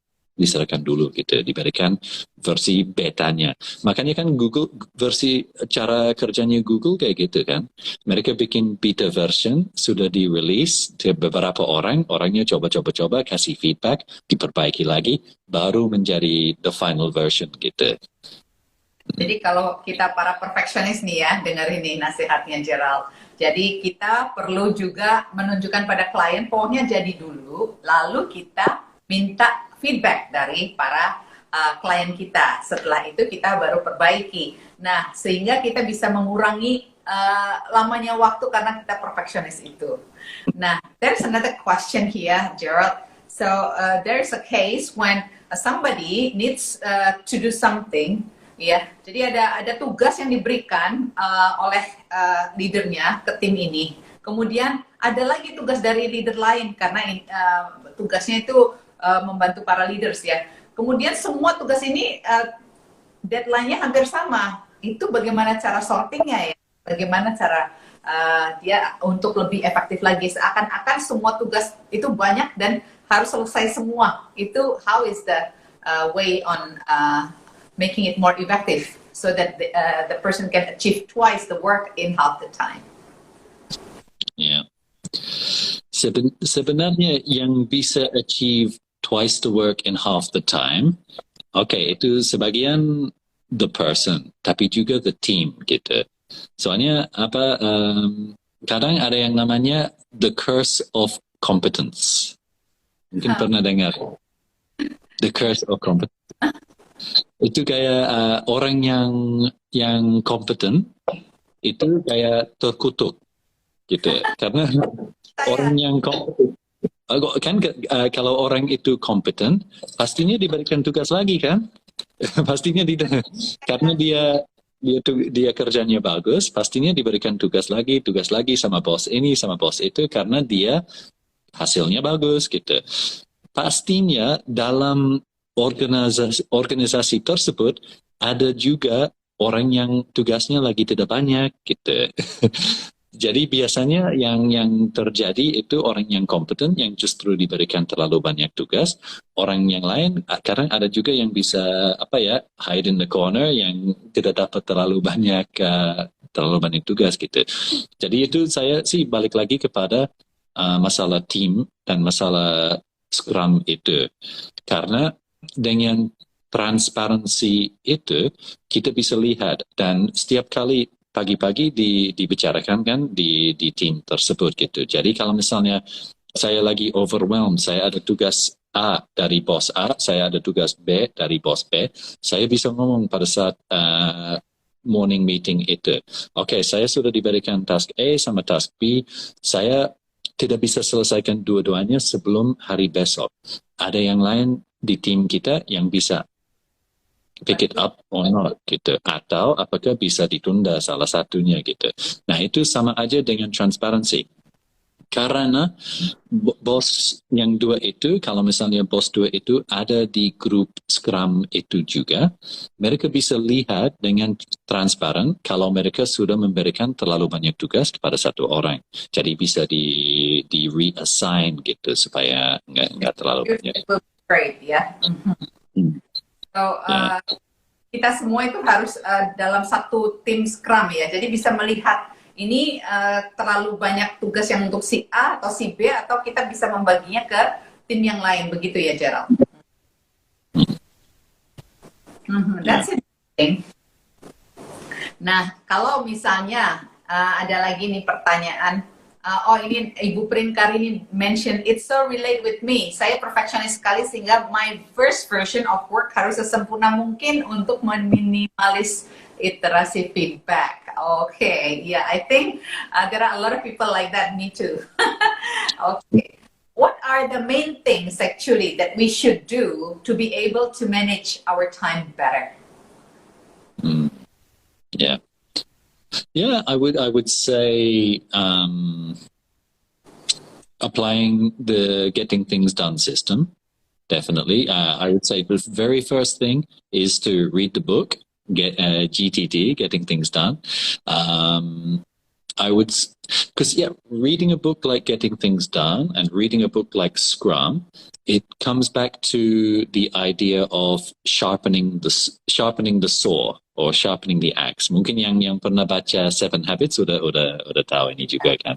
diserahkan dulu gitu, diberikan versi betanya. Makanya kan Google, versi cara kerjanya Google kayak gitu kan. Mereka bikin beta version, sudah di-release ke beberapa orang, orangnya coba-coba-coba, kasih feedback, diperbaiki lagi, baru menjadi the final version gitu. Jadi kalau kita para perfeksionis nih ya, dengar ini nasihatnya Gerald. Jadi kita perlu juga menunjukkan pada klien, pokoknya jadi dulu, lalu kita minta feedback dari para klien kita. Setelah itu kita baru perbaiki. Nah, sehingga kita bisa mengurangi lamanya waktu karena kita perfeksionis itu. Nah, there's another question here, Gerald. So there's a case when somebody needs to do something. Ya, jadi ada tugas yang diberikan oleh leadernya ke tim ini. Kemudian ada lagi tugas dari leader lain karena tugasnya itu membantu para leaders ya. Kemudian semua tugas ini deadline-nya hampir sama. Itu bagaimana cara sortingnya ya? Bagaimana cara dia untuk lebih efektif lagi? Seakan-akan semua tugas itu banyak dan harus selesai semua. Itu how is the way on making it more effective so that the person can achieve twice the work in half the time. Yeah. Sebenarnya yang bisa achieve twice the work in half the time, okay, itu sebagian the person, tapi juga the team gitu. Soalnya kadang ada yang namanya the curse of competence. Mungkin pernah dengar the curse of competence. Itu kayak orang yang kompeten itu kayak terkutuk gitu, karena orang yang kompeten kan kalau orang itu kompeten pastinya diberikan tugas lagi kan. Pastinya tidak, karena dia kerjanya bagus, pastinya diberikan tugas lagi sama bos ini sama bos itu karena dia hasilnya bagus gitu. Pastinya dalam organisasi tersebut ada juga orang yang tugasnya lagi tidak banyak gitu. Jadi biasanya yang terjadi itu orang yang kompeten yang justru diberikan terlalu banyak tugas. Orang yang lain kadang ada juga yang bisa hide in the corner yang tidak dapat terlalu banyak tugas gitu. Jadi itu saya sih balik lagi kepada masalah tim dan masalah Scrum itu. Karena dengan transparansi itu kita bisa lihat, dan setiap kali pagi-pagi dibicarakan kan di tim tersebut gitu. Jadi kalau misalnya saya lagi overwhelmed, saya ada tugas A dari bos A, saya ada tugas B dari bos B, saya bisa ngomong pada saat morning meeting itu, oke, saya sudah diberikan task A sama task B, saya tidak bisa selesaikan dua-duanya sebelum hari besok. Ada yang lain di tim kita yang bisa pick it up or not gitu, atau apakah bisa ditunda salah satunya gitu. Nah itu sama aja dengan transparansi, karena bos yang dua itu, kalau misalnya bos dua itu ada di grup Scrum itu juga, mereka bisa lihat dengan transparan kalau mereka sudah memberikan terlalu banyak tugas kepada satu orang, jadi bisa di reassign gitu supaya nggak terlalu banyak. Great ya. So kita semua itu harus dalam satu tim Scrum ya, jadi bisa melihat ini terlalu banyak tugas yang untuk si A atau si B, atau kita bisa membaginya ke tim yang lain, begitu ya Gerald? That's interesting. Nah, kalau misalnya ada lagi nih pertanyaan, ini Ibu Prinkar ini mention, it's so relate with me. Saya perfeksionis sekali sehingga my first version of work harus sesempurna mungkin untuk meminimalis iterasi feedback. Okay, yeah, I think there are a lot of people like that, me too. Okay, what are the main things actually that we should do to be able to manage our time better? Yeah, I would say applying the getting things done system. Definitely, I would say the very first thing is to read the book, get GTD, getting things done. I would, because yeah, reading a book like Getting Things Done and reading a book like Scrum, it comes back to the idea of sharpening the saw or sharpening the axe. Mungkin yang pernah baca Seven Habits udah tahu ini juga kan,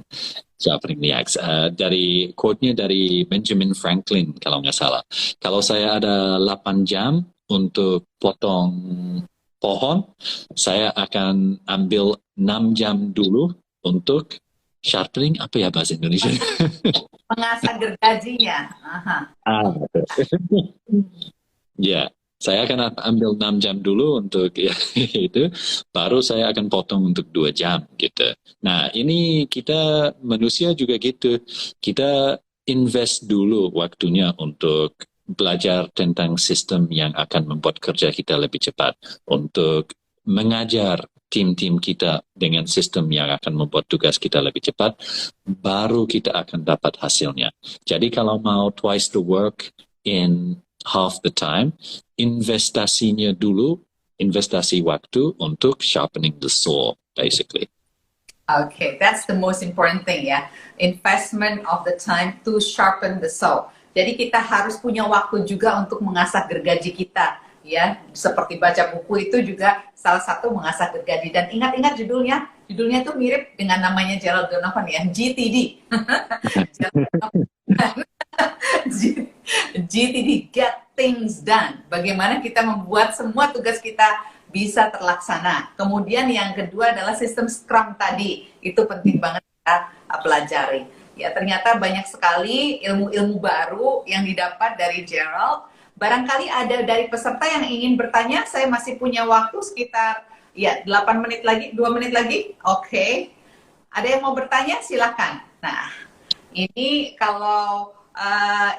sharpening the axe. Dari quote-nya dari Benjamin Franklin kalau nggak salah. Kalau saya ada 8 jam untuk potong pohon, saya akan ambil 6 jam dulu untuk sharpening, apa ya bahasa Indonesia? Mengasah gergajinya. Aha. Ya, saya akan ambil 6 jam dulu untuk ya, itu, baru saya akan potong untuk 2 jam gitu. Nah, ini kita manusia juga gitu. Kita invest dulu waktunya untuk belajar tentang sistem yang akan membuat kerja kita lebih cepat, untuk mengajar tim-tim kita dengan sistem yang akan membuat tugas kita lebih cepat, baru kita akan dapat hasilnya. Jadi kalau mau twice the work in half the time, investasi waktu untuk sharpening the saw, basically. Okay, that's the most important thing ya. Investment of the time to sharpen the saw. Jadi kita harus punya waktu juga untuk mengasah gergaji kita, ya. Seperti baca buku itu juga salah satu mengasah gergaji. Dan ingat-ingat judulnya itu mirip dengan namanya Gerald Donovan ya, GTD. GTD, Get Things Done. Bagaimana kita membuat semua tugas kita bisa terlaksana. Kemudian yang kedua adalah sistem Scrum tadi. Itu penting banget kita pelajari. Ya, ternyata banyak sekali ilmu-ilmu baru yang didapat dari Gerald. Barangkali ada dari peserta yang ingin bertanya. Saya masih punya waktu sekitar 8 menit lagi, 2 menit lagi. Oke. Ada yang mau bertanya? Silakan. Nah, ini kalau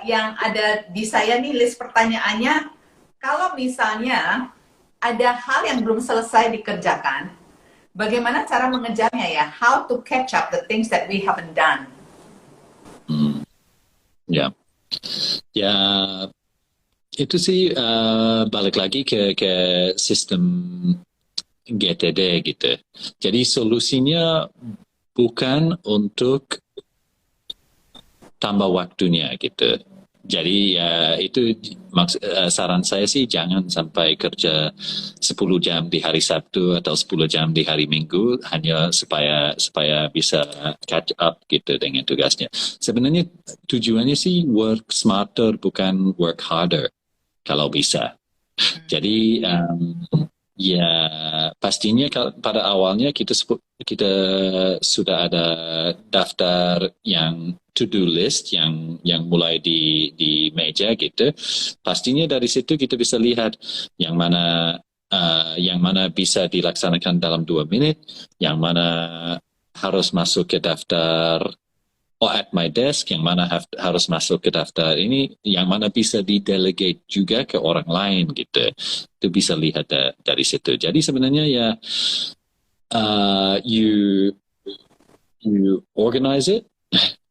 yang ada di saya nih list pertanyaannya, kalau misalnya ada hal yang belum selesai dikerjakan, bagaimana cara mengejarnya ya? How to catch up the things that we haven't done? Ya, itu sih balik lagi ke sistem GTD gitu. Jadi solusinya bukan untuk tambah waktunya gitu. Jadi itu saran saya sih jangan sampai kerja 10 jam di hari Sabtu atau 10 jam di hari Minggu hanya supaya bisa catch up gitu dengan tugasnya. Sebenarnya tujuannya sih work smarter bukan work harder kalau bisa. Jadi ya pastinya pada awalnya kita sudah ada daftar yang to-do list yang mulai di meja gitu. Pastinya dari situ kita bisa lihat yang mana bisa dilaksanakan dalam 2 menit, yang mana harus masuk ke daftar at my desk, yang mana harus masuk ke daftar ini, yang mana bisa di-delegate juga ke orang lain gitu. Itu bisa lihat dari situ. Jadi sebenarnya ya you organize it,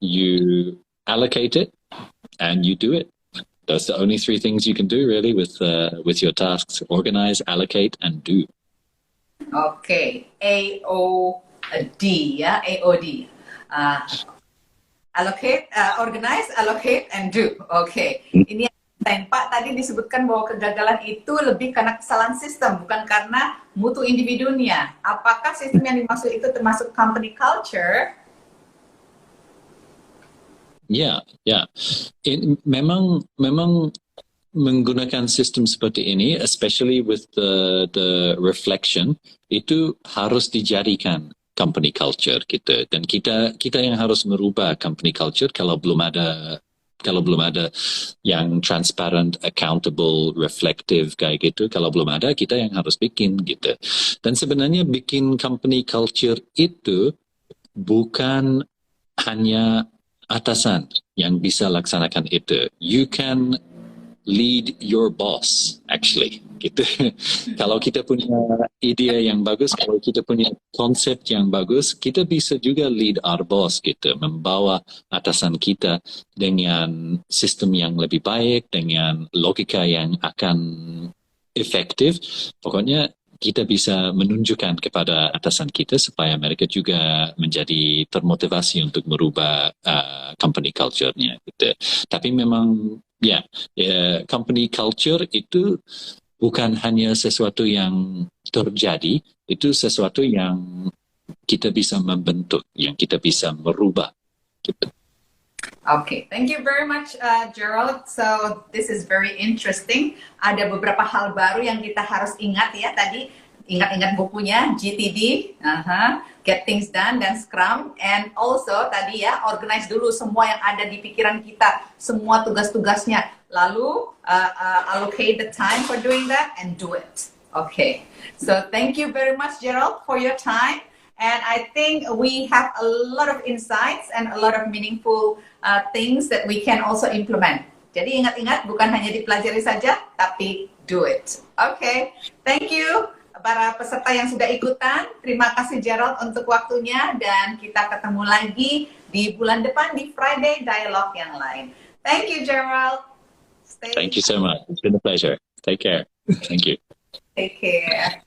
you allocate it, and you do it. Those are the only 3 things you can do really with your tasks: organize, allocate, and do. Okay, AOD ya, AOD. Allocate, organize, allocate, and do. Okay, ini yang Pak tadi disebutkan bahwa kegagalan itu lebih karena kesalahan sistem, bukan karena mutu individunya. Apakah sistem yang dimaksud itu termasuk company culture? Ya. Memang menggunakan sistem seperti ini, especially with the reflection, itu harus dijadikan company culture gitu. Dan kita yang harus merubah company culture kalau belum ada yang transparent, accountable, reflective kayak gitu, kalau belum ada, kita yang harus bikin gitu. Dan sebenarnya bikin company culture itu bukan hanya atasan yang bisa laksanakan itu. You can lead your boss, actually. Gitu. Kalau kita punya ide yang bagus, kalau kita punya konsep yang bagus, kita bisa juga lead our boss gitu, membawa atasan kita dengan sistem yang lebih baik, dengan logika yang akan efektif. Pokoknya kita bisa menunjukkan kepada atasan kita supaya mereka juga menjadi termotivasi untuk merubah company culture-nya gitu. Tapi memang company culture itu bukan hanya sesuatu yang terjadi, itu sesuatu yang kita bisa membentuk, yang kita bisa merubah gitu. Okay, thank you very much, Gerald. So this is very interesting. Ada beberapa hal baru yang kita harus ingat ya tadi. Ingat-ingat bukunya GTD, Get Things Done dan Scrum, and also tadi ya organize dulu semua yang ada di pikiran kita, semua tugas-tugasnya. Lalu allocate the time for doing that and do it. Okay. So thank you very much, Gerald, for your time. And I think we have a lot of insights and a lot of meaningful things that we can also implement. Jadi ingat-ingat, bukan hanya dipelajari saja, tapi do it. Okay, thank you para peserta yang sudah ikutan. Terima kasih Gerald untuk waktunya, dan kita ketemu lagi di bulan depan di Friday Dialogue yang lain. Thank you, Gerald. Thank you so much. It's been a pleasure. Take care. Thank you. Take care.